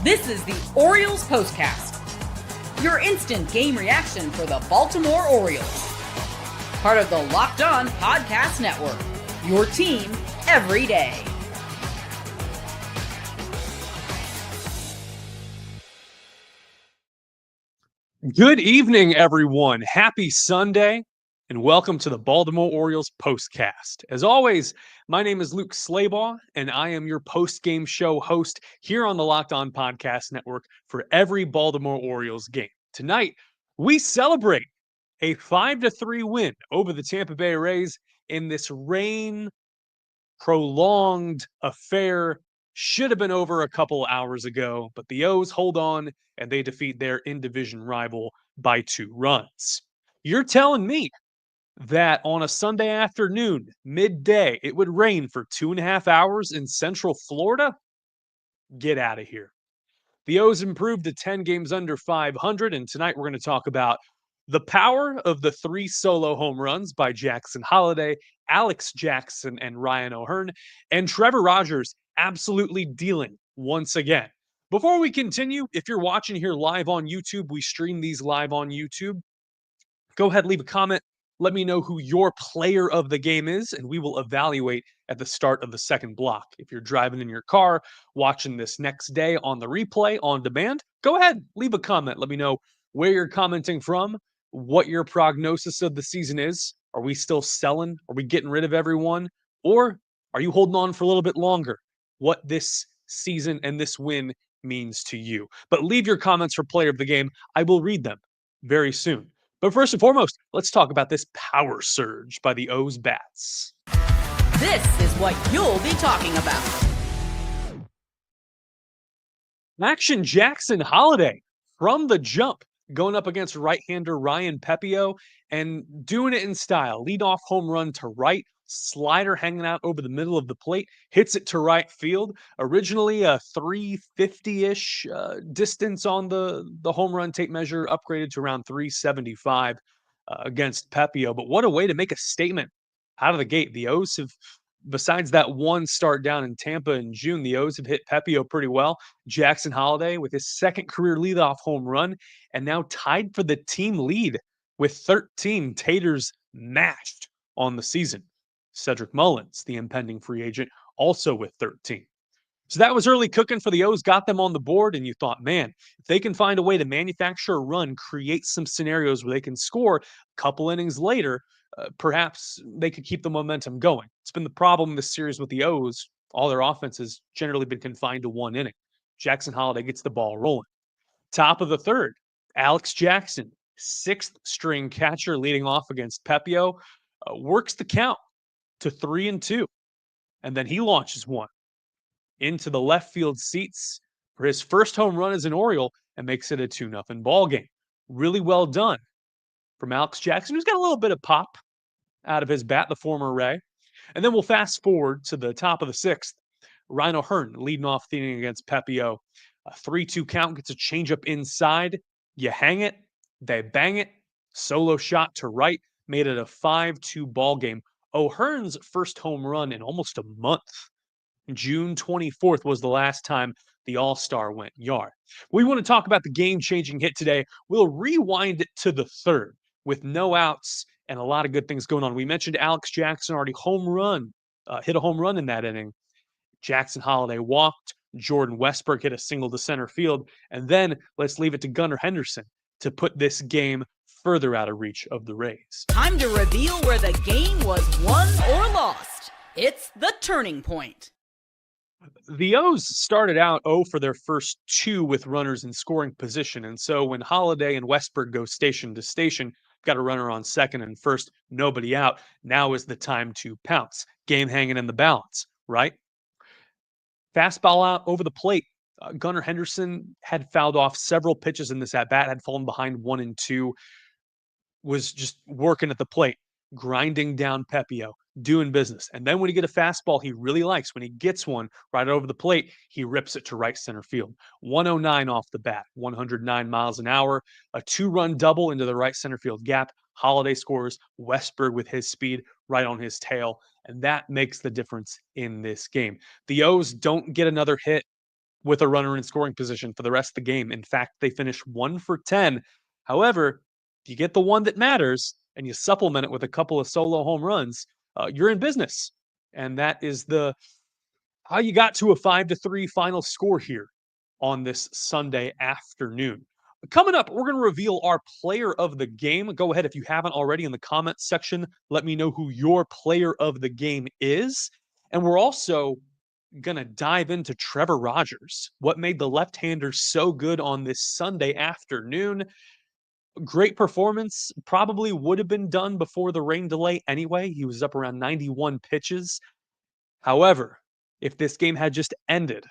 This is the Orioles POSTCAST, your instant game reaction for the Baltimore Orioles. Part of the Locked On Podcast Network, your team every day. Good evening, everyone. Happy Sunday, and welcome to the Baltimore Orioles POSTCAST. As always, my name is Luke Slabaugh, and I am your post-game show host here on the Locked On Podcast Network for every Baltimore Orioles game. Tonight, we celebrate a 5-3 win over the Tampa Bay Rays in this rain-prolonged affair. Should have been over a couple hours ago, but the O's hold on and they defeat their in-division rival by 2 runs. You're telling me that on a Sunday afternoon, midday, it would rain for 2.5 hours in Central Florida? Get out of here. The O's improved to 10 games under 500, and tonight we're going to talk about the power of the 3 solo home runs by Jackson Holliday, Alex Jackson, and Ryan O'Hearn, and Trevor Rogers absolutely dealing once again. Before we continue, if you're watching here live on YouTube, we stream these live on YouTube. Go ahead, leave a comment. Let me know who your player of the game is, and we will evaluate at the start of the second block. If you're driving in your car, watching this next day on the replay on demand, go ahead, leave a comment. Let me know where you're commenting from, what your prognosis of the season is. Are we still selling? Are we getting rid of everyone? Or are you holding on for a little bit longer? What this season and this win means to you. But leave your comments for player of the game. I will read them very soon. But first and foremost, let's talk about this power surge by the O's bats. This is what you'll be talking about. Action Jackson Holliday from the jump, going up against right-hander Ryan Pepiot and doing it in style. Leadoff home run to right, slider hanging out over the middle of the plate, hits it to right field. Originally a 350-ish distance on the home run tape measure, upgraded to around 375 against Pepiot. But what a way to make a statement out of the gate. The O's have, besides that one start down in Tampa in June, the O's have hit Pepiot pretty well. Jackson Holliday with his second career leadoff home run and now tied for the team lead with 13. Taters mashed on the season. Cedric Mullins, the impending free agent, also with 13. So that was early cooking for the O's, got them on the board, and you thought, man, if they can find a way to manufacture a run, create some scenarios where they can score a couple innings later, perhaps they could keep the momentum going. It's been the problem in this series with the O's. All their offense has generally been confined to one inning. Jackson Holliday gets the ball rolling. Top of the third, Alex Jackson, 6th string catcher leading off against Pepiot, works the count to 3-2. And then he launches one into the left field seats for his first home run as an Oriole and makes it a 2-0 ball game. Really well done from Alex Jackson, who's got a little bit of pop out of his bat, the former Ray. And then we'll fast forward to the top of the 6th. Ryan O'Hearn leading off the inning against Pepiot. A 3-2 count, gets a changeup inside. You hang it, they bang it. Solo shot to right, made it a 5-2 ball game. O'Hearn's first home run in almost a month. June 24th was the last time the All-Star went yard. We want to talk about the game-changing hit today. We'll rewind it to the third with no outs and a lot of good things going on. We mentioned Alex Jackson already hit a home run in that inning. Jackson Holliday walked. Jordan Westburg hit a single to center field. And then let's leave it to Gunnar Henderson to put this game further out of reach of the Rays. Time to reveal where the game was won or lost. It's the turning point. The O's started out 0 for their first 2 with runners in scoring position. And so when Holliday and Westburg go station to station, got a runner on second and first, nobody out. Now is the time to pounce. Game hanging in the balance, right? Fastball out over the plate. Gunnar Henderson had fouled off several pitches in this at-bat, had fallen behind 1-2, was just working at the plate, grinding down Pepiot, doing business. And then when you get a fastball he really likes, when he gets one right over the plate, he rips it to right center field. 109 off the bat, 109 miles an hour, a 2-run double into the right center field gap. Holliday scores, Westburg with his speed right on his tail, and that makes the difference in this game. The O's don't get another hit with a runner in scoring position for the rest of the game. In fact, they finished 1 for 10. However, if you get the one that matters and you supplement it with a couple of solo home runs, you're in business. And that is how you got to a 5-3 final score here on this Sunday afternoon. Coming up, we're going to reveal our player of the game. Go ahead if you haven't already in the comments section. Let me know who your player of the game is. And we're also going to dive into Trevor Rogers. What made the left-hander so good on this Sunday afternoon? Great performance. Probably would have been done before the rain delay anyway. He was up around 91 pitches. However, if this game had just ended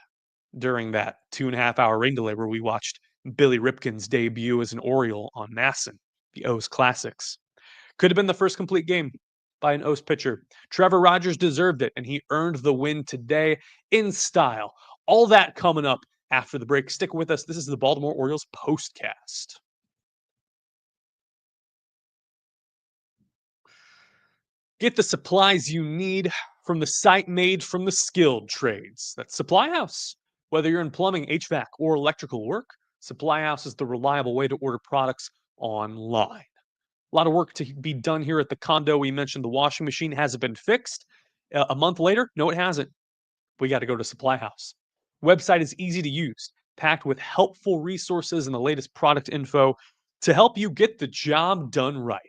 during that 2.5-hour rain delay where we watched Billy Ripken's debut as an Oriole on Masson, the O's Classics. Could have been the first complete game by an O's pitcher. Trevor Rogers deserved it, and he earned the win today in style. All that coming up after the break. Stick with us. This is the Baltimore Orioles postcast. Get the supplies you need from the site made from the skilled trades. That's Supply House. Whether you're in plumbing, HVAC, or electrical work, Supply House is the reliable way to order products online. A lot of work to be done here at the condo. We mentioned the washing machine hasn't been fixed. A month later, no, it hasn't. We got to go to Supply House. Website is easy to use, packed with helpful resources and the latest product info to help you get the job done right.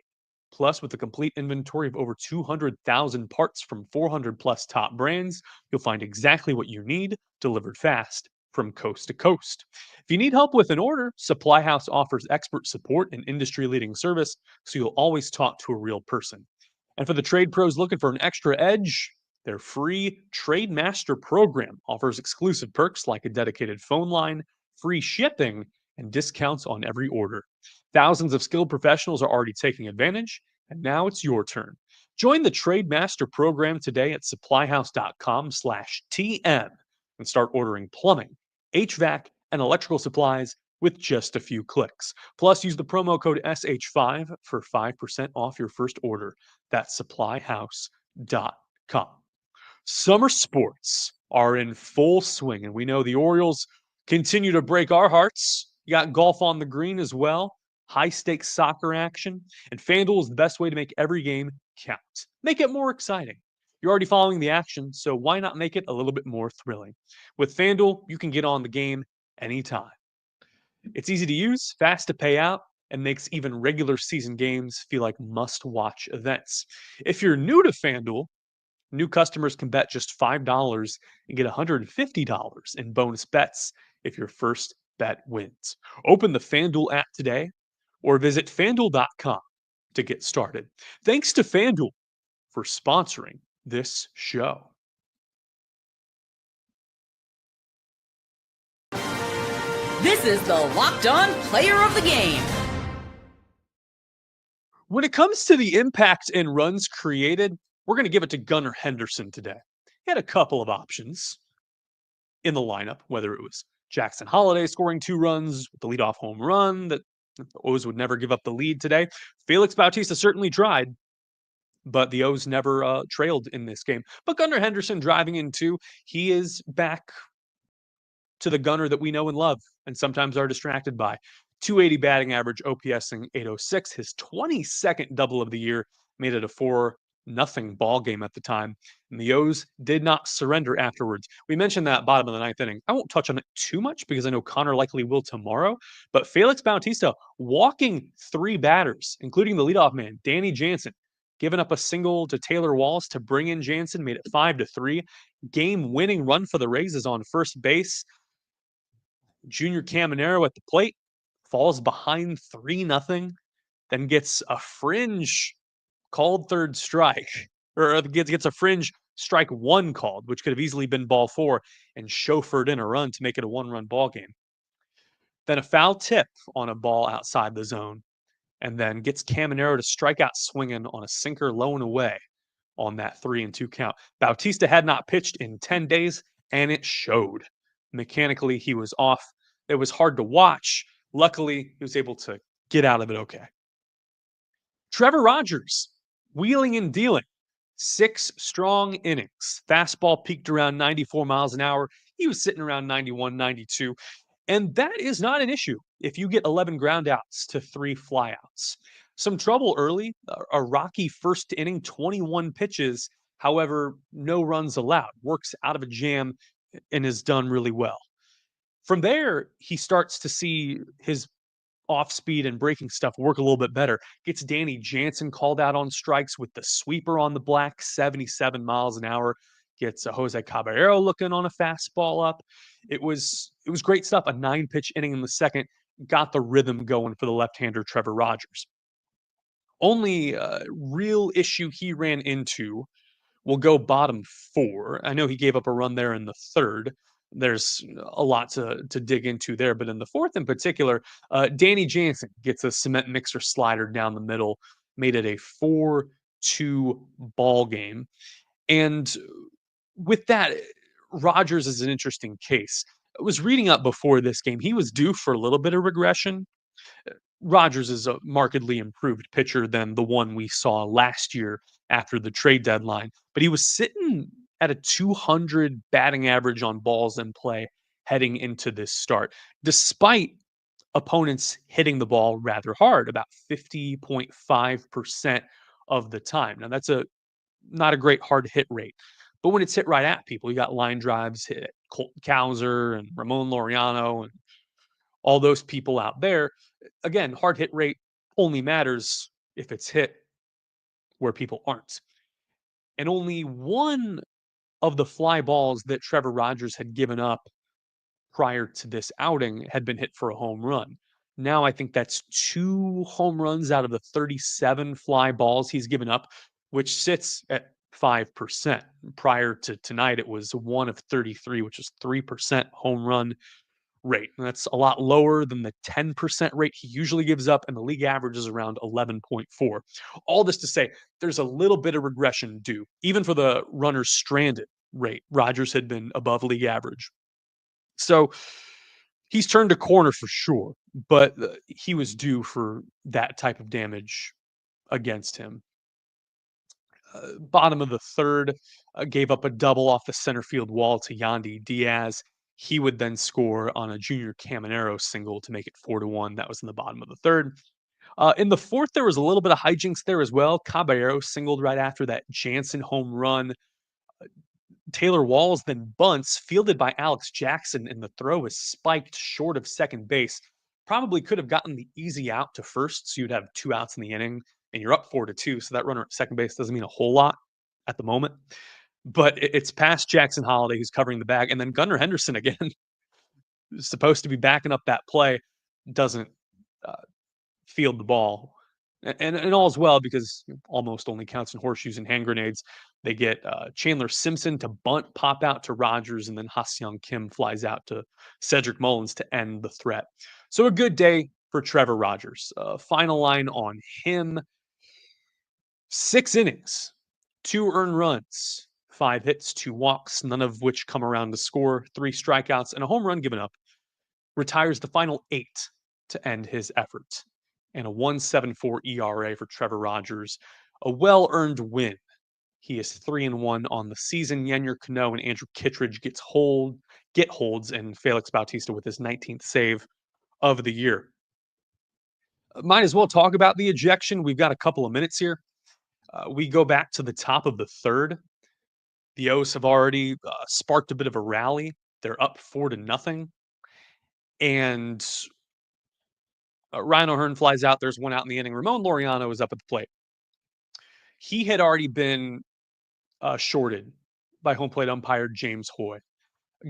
Plus, with a complete inventory of over 200,000 parts from 400 plus top brands, you'll find exactly what you need delivered fast from coast to coast. If you need help with an order, Supply House offers expert support and industry-leading service, so you'll always talk to a real person. And for the trade pros looking for an extra edge, their free Trade Master program offers exclusive perks like a dedicated phone line, free shipping, and discounts on every order. Thousands of skilled professionals are already taking advantage, and now it's your turn. Join the Trade Master program today at supplyhouse.com/TM and start ordering plumbing, HVAC, and electrical supplies with just a few clicks. Plus, use the promo code SH5 for 5% off your first order. That's supplyhouse.com. Summer sports are in full swing, and we know the Orioles continue to break our hearts. You got golf on the green as well, high-stakes soccer action, and FanDuel is the best way to make every game count. Make it more exciting. You're already following the action, so why not make it a little bit more thrilling? With FanDuel, you can get on the game anytime. It's easy to use, fast to pay out, and makes even regular season games feel like must-watch events. If you're new to FanDuel, new customers can bet just $5 and get $150 in bonus bets if your first bet wins. Open the FanDuel app today or visit FanDuel.com to get started. Thanks to FanDuel for sponsoring this show. This is the Locked On Player of the Game. When it comes to the impact and runs created, we're going to give it to Gunnar Henderson today. He had a couple of options in the lineup, whether it was Jackson Holliday scoring 2 runs with the leadoff home run that the O's would never give up the lead today. Felix Bautista certainly tried, but the O's never trailed in this game. But Gunnar Henderson driving in 2, he is back to the Gunnar that we know and love and sometimes are distracted by. 280 batting average, OPSing 806. His 22nd double of the year made it a 4-0 ball game at the time. And the O's did not surrender afterwards. We mentioned that bottom of the 9th inning. I won't touch on it too much because I know Connor likely will tomorrow. But Felix Bautista walking 3 batters, including the leadoff man, Danny Jansen, giving up a single to Taylor Walls to bring in Jansen, made it 5-3. Game-winning run for the Rays is on first base. Junior Caminero at the plate falls behind 3-0, then gets a fringe called third strike, or gets a fringe strike 1 called, which could have easily been ball 4, and chauffeured in a run to make it a 1-run ball game. Then a foul tip on a ball outside the zone, and then gets Caminero to strike out swinging on a sinker low and away on that 3-2 count. Bautista had not pitched in 10 days, and it showed. Mechanically, he was off. It was hard to watch. Luckily, he was able to get out of it okay. Trevor Rogers, wheeling and dealing. 6 strong innings. Fastball peaked around 94 miles an hour. he was sitting around 91, 92. And that is not an issue if you get 11 groundouts to 3 flyouts. Some trouble early, a rocky first inning, 21 pitches. However, no runs allowed. Works out of a jam and is done really well. From there, he starts to see his off speed and breaking stuff work a little bit better. Gets Danny Jansen called out on strikes with the sweeper on the black, 77 miles an hour. Gets a Jose Caballero looking on a fastball up. It was great stuff. A 9-pitch inning in the second got the rhythm going for the left-hander Trevor Rogers. Only real issue he ran into will go bottom 4. I know he gave up a run there in the third. There's a lot to dig into there, but in the fourth in particular, Danny Jansen gets a cement mixer slider down the middle, made it a 4-2 ball game. And with that, Rogers is an interesting case. I was reading up before this game. He was due for a little bit of regression. Rogers is a markedly improved pitcher than the one we saw last year after the trade deadline, but he was sitting at a 200 batting average on balls in play heading into this start, despite opponents hitting the ball rather hard, about 50.5% of the time. Now, that's not a great hard hit rate, but when it's hit right at people, you got line drives hit at Colt Cowser and Ramon Laureano and all those people out there. Again, hard hit rate only matters if it's hit where people aren't. And only one of the fly balls that Trevor Rogers had given up prior to this outing had been hit for a home run. Now I think that's 2 home runs out of the 37 fly balls he's given up, which sits at 5%. Prior to tonight, it was 1 of 33, which is 3% home run rate. And that's a lot lower than the 10% rate he usually gives up, and the league average is around 11.4. All this to say, there's a little bit of regression due. Even for the runners stranded rate, Rogers had been above league average. So he's turned a corner for sure, but he was due for that type of damage against him. Bottom of the third, gave up a double off the center field wall to Yandy Diaz. He would then score on a Junior Caminero single to make it 4-1. That was in the bottom of the third. In the fourth, there was a little bit of hijinks there as well. Caballero singled right after that Jansen home run. Taylor Walls then bunts, fielded by Alex Jackson, and the throw is spiked short of second base. Probably could have gotten the easy out to first, so you'd have 2 outs in the inning, and you're up 4-2. So that runner at second base doesn't mean a whole lot at the moment. But it's past Jackson Holliday who's covering the bag, and then Gunnar Henderson again, supposed to be backing up that play, doesn't uh, field the ball. And all's well because almost only counts in horseshoes and hand grenades. They get Chandler Simpson to bunt, pop out to Rogers, and then Ha-Seong Kim flies out to Cedric Mullins to end the threat. So a good day for Trevor Rogers. Final line on him: 6 innings, 2 earned runs, 5 hits, 2 walks, none of which come around to score, 3 strikeouts, and a home run given up. Retires the final 8 to end his effort, and a 1.74 ERA for Trevor Rogers. A well-earned win. He is 3-1 on the season. Yennier Cano and Andrew Kittredge get holds, and Felix Bautista with his 19th save of the year. Might as well talk about the ejection. We've got a couple of minutes here. We go back to the top of the third. The O's have already sparked a bit of a rally. They're up 4-0. And Ryan O'Hearn flies out. There's 1 out in the inning. Ramon Laureano is up at the plate. He had already been shorted by home plate umpire James Hoy.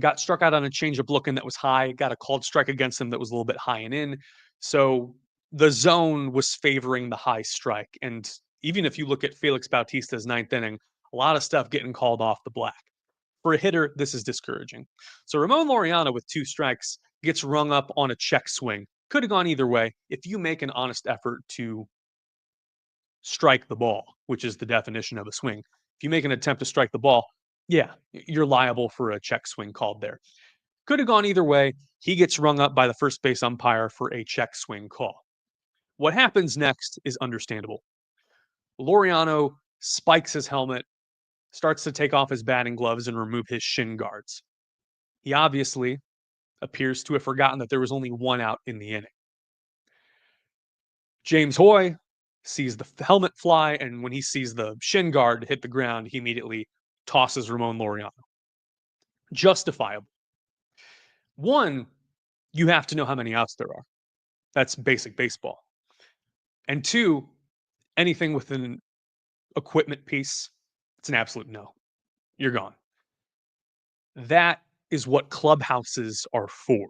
Got struck out on a changeup looking that was high. Got a called strike against him that was a little bit high and in. So the zone was favoring the high strike. And even if you look at Felix Bautista's 9th inning, a lot of stuff getting called off the black. For a hitter, this is discouraging. So Ramon Laureano with 2 strikes gets rung up on a check swing. Could have gone either way. If you make an honest effort to strike the ball, which is the definition of a swing, if you make an attempt to strike the ball, yeah, you're liable for a check swing called there. Could have gone either way. He gets rung up by the first base umpire for a check swing call. What happens next is understandable. Laureano spikes his helmet, starts to take off his batting gloves and remove his shin guards. He obviously appears to have forgotten that there was only one out in the inning. James Hoy sees the helmet fly, and when he sees the shin guard hit the ground, he immediately tosses Ramon Laureano. Justifiable. One, you have to know how many outs there are. That's basic baseball. And two, anything with an equipment piece, it's an absolute no. You're gone. That is what clubhouses are for.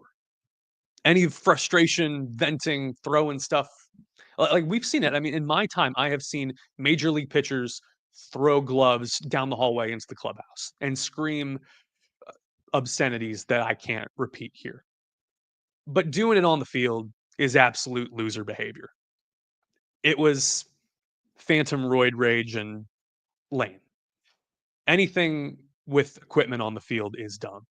Any frustration, venting, throwing stuff, like we've seen it. I mean, in my time, I have seen major league pitchers throw gloves down the hallway into the clubhouse and scream obscenities that I can't repeat here. But doing it on the field is absolute loser behavior. It was phantom roid rage and lame. Anything with equipment on the field is dumb.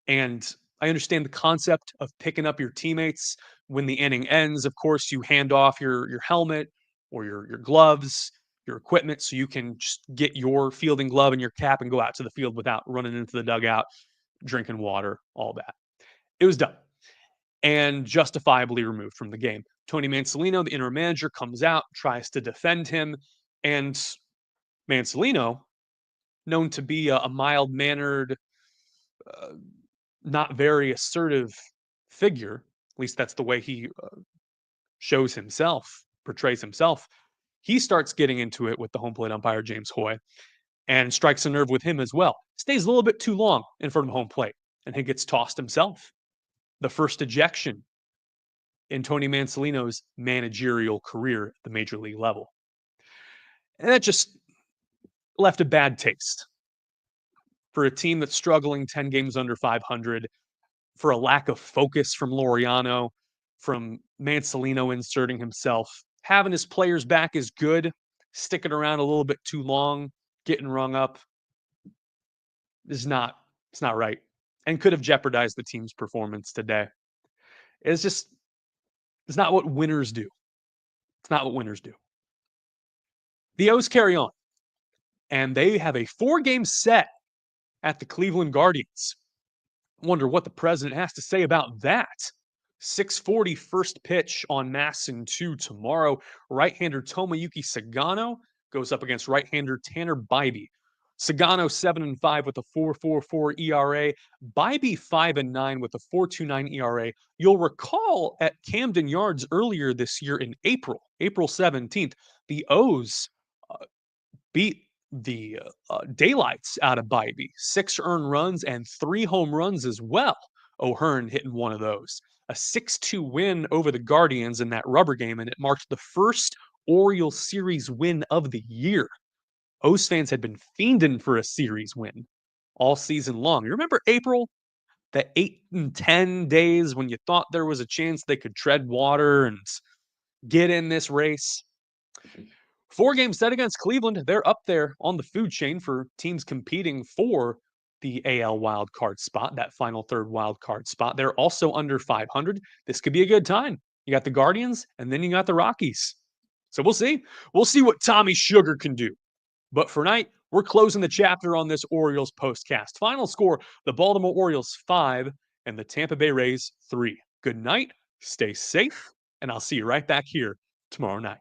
And I understand the concept of picking up your teammates when the inning ends. Of course, you hand off your helmet or your gloves, your equipment, so you can just get your fielding glove and your cap and go out to the field without running into the dugout, drinking water, all that. It was dumb and justifiably removed from the game. Tony Mansolino, the interim manager, comes out, tries to defend him, and Mansolino, known to be a mild-mannered, uh, not very assertive figure, at least that's the way he shows himself, portrays himself, he starts getting into it with the home plate umpire, James Hoy, and strikes a nerve with him as well. Stays a little bit too long in front of home plate, and he gets tossed himself. The first ejection in Tony Mansolino's managerial career at the major league level. And that just left a bad taste for a team that's struggling 10 games under 500, for a lack of focus from Laureano, from Mansolino inserting himself. Having his players back is good. Sticking around a little bit too long, getting rung up, is not, it's not right. And could have jeopardized the team's performance today. It's just, it's not what winners do. It's not what winners do. The O's carry on, and they have a 4-game set at the Cleveland Guardians. Wonder what the president has to say about that. 6:40 first pitch on MASN 2 tomorrow. Right-hander Tomoyuki Sagano goes up against right-hander Tanner Bybee. Sagano 7-5 with a 4.44 ERA. Bybee 5-9 with a 4.29 ERA. You'll recall at Camden Yards earlier this year in April 17th, the O's beat the daylights out of Bybee. 6 earned runs and 3 home runs as well. O'Hearn hitting one of those. A 6-2 win over the Guardians in that rubber game, and it marked the first Orioles series win of the year. O's fans had been fiending for a series win all season long. You remember April? The 8 and 10 days when you thought there was a chance they could tread water and get in this race. 4-game set against Cleveland. They're up there on the food chain for teams competing for the AL wild card spot, that final third wild card spot. They're also under 500. This could be a good time. You got the Guardians, and then you got the Rockies. So we'll see. We'll see what Tommy Sugar can do. But for tonight, we're closing the chapter on this Orioles postcast. Final score, the Baltimore Orioles 5 and the Tampa Bay Rays 3. Good night, stay safe, and I'll see you right back here tomorrow night.